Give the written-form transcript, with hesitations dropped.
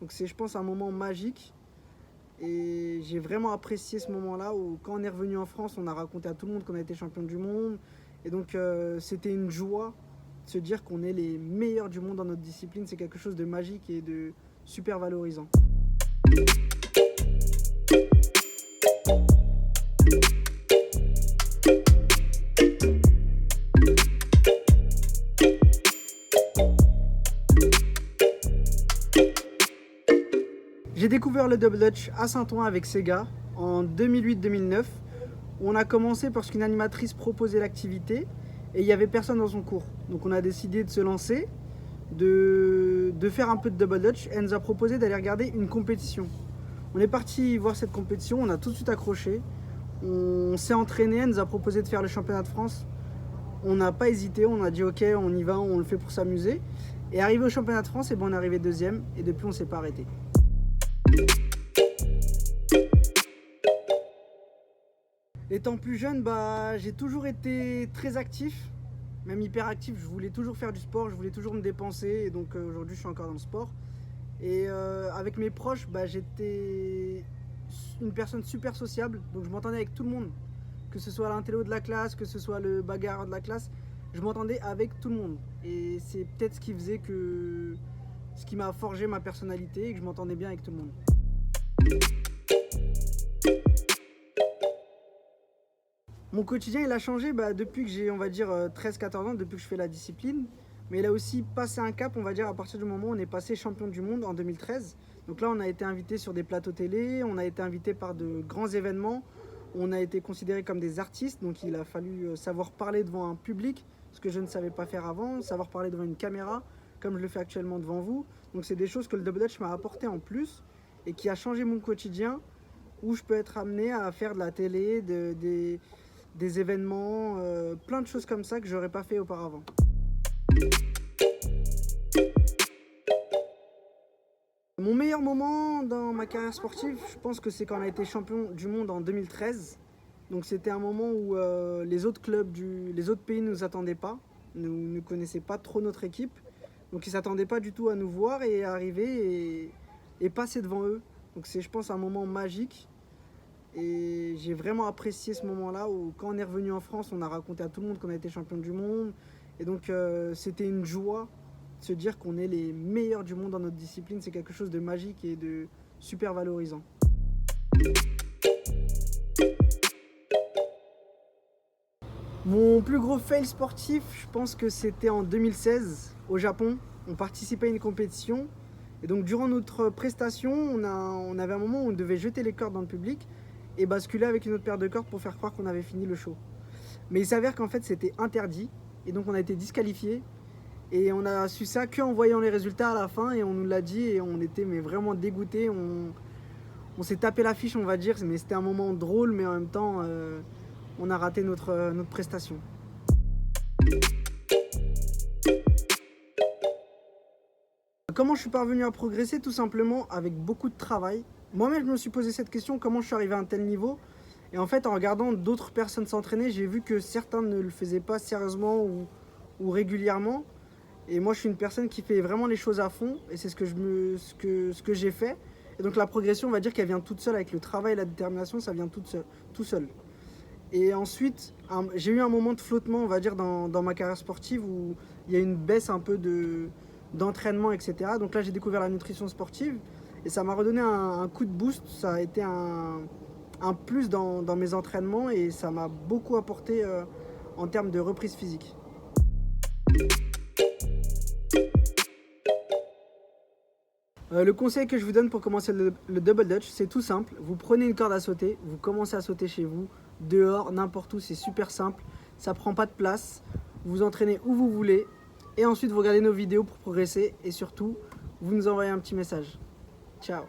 Donc c'est, je pense, un moment magique. Et j'ai vraiment apprécié ce moment-là où, quand on est revenu en France, on a raconté à tout le monde qu'on a été champion du monde. Et donc c'était une joie de se dire qu'on est les meilleurs du monde dans notre discipline. C'est quelque chose de magique et de super valorisant. J'ai découvert le double dutch à Saint-Ouen avec Sega en 2008-2009. On a commencé parce qu'une animatrice proposait l'activité et il n'y avait personne dans son cours. Donc on a décidé de se lancer, de faire un peu de double dutch. Elle nous a proposé d'aller regarder une compétition. On est parti voir cette compétition, on a tout de suite accroché. On s'est entraîné, elle nous a proposé de faire le championnat de France. On n'a pas hésité, on a dit ok, on y va, on le fait pour s'amuser. Et arrivé au championnat de France, et on est arrivé deuxième et depuis on ne s'est pas arrêté. Étant plus jeune, j'ai toujours été très actif, même hyper actif. Je voulais toujours faire du sport, je voulais toujours me dépenser. Et donc aujourd'hui, je suis encore dans le sport. Et avec mes proches, j'étais une personne super sociable. Donc je m'entendais avec tout le monde. Que ce soit l'intello de la classe, que ce soit le bagarreur de la classe. Je m'entendais avec tout le monde. Et c'est peut-être ce qui faisait que... ce qui m'a forgé ma personnalité et que je m'entendais bien avec tout le monde. Mon quotidien, il a changé depuis que j'ai, on va dire, 13-14 ans, depuis que je fais la discipline. Mais il a aussi passé un cap, on va dire, à partir du moment où on est passé champion du monde en 2013. Donc là, on a été invité sur des plateaux télé, on a été invité par de grands événements, on a été considérés comme des artistes. Donc il a fallu savoir parler devant un public, ce que je ne savais pas faire avant, savoir parler devant une caméra, comme je le fais actuellement devant vous. Donc c'est des choses que le double dutch m'a apporté en plus et qui a changé mon quotidien, où je peux être amené à faire de la télé, des événements, plein de choses comme ça que j'aurais pas fait auparavant. Mon meilleur moment dans ma carrière sportive, je pense que c'est quand on a été champion du monde en 2013. Donc c'était un moment où les autres clubs, les autres pays ne nous attendaient pas, ne connaissaient pas trop notre équipe. Donc ils ne s'attendaient pas du tout à nous voir et arriver et passer devant eux. Donc c'est, je pense, un moment magique. Et j'ai vraiment apprécié ce moment-là où, quand on est revenu en France, on a raconté à tout le monde qu'on a été champion du monde. Et donc c'était une joie de se dire qu'on est les meilleurs du monde dans notre discipline. C'est quelque chose de magique et de super valorisant. Mon plus gros fail sportif, je pense que c'était en 2016 au Japon. On participait à une compétition. Et donc durant notre prestation, on avait un moment où on devait jeter les cordes dans le public et basculer avec une autre paire de cordes pour faire croire qu'on avait fini le show. Mais il s'avère qu'en fait c'était interdit et donc on a été disqualifiés et on a su ça qu'en voyant les résultats à la fin et on nous l'a dit et on était vraiment dégoûtés. On s'est tapé l'affiche, on va dire, mais c'était un moment drôle, mais en même temps on a raté notre prestation. Comment je suis parvenu à progresser? Tout simplement avec beaucoup de travail. Moi-même, je me suis posé cette question, comment je suis arrivé à un tel niveau? Et en fait, en regardant d'autres personnes s'entraîner, j'ai vu que certains ne le faisaient pas sérieusement ou régulièrement. Et moi, je suis une personne qui fait vraiment les choses à fond. Et c'est ce que j'ai fait. Et donc la progression, on va dire qu'elle vient toute seule avec le travail et la détermination, ça vient tout seul. Et ensuite, j'ai eu un moment de flottement, on va dire, dans ma carrière sportive où il y a une baisse un peu d'entraînement, etc. Donc là, j'ai découvert la nutrition sportive et ça m'a redonné un coup de boost. Ça a été un plus dans mes entraînements et ça m'a beaucoup apporté en termes de reprise physique. Le conseil que je vous donne pour commencer le double dutch, c'est tout simple. Vous prenez une corde à sauter, vous commencez à sauter chez vous, dehors, n'importe où, c'est super simple. Ça prend pas de place. Vous entraînez où vous voulez. Et ensuite, vous regardez nos vidéos pour progresser. Et surtout, vous nous envoyez un petit message. Ciao.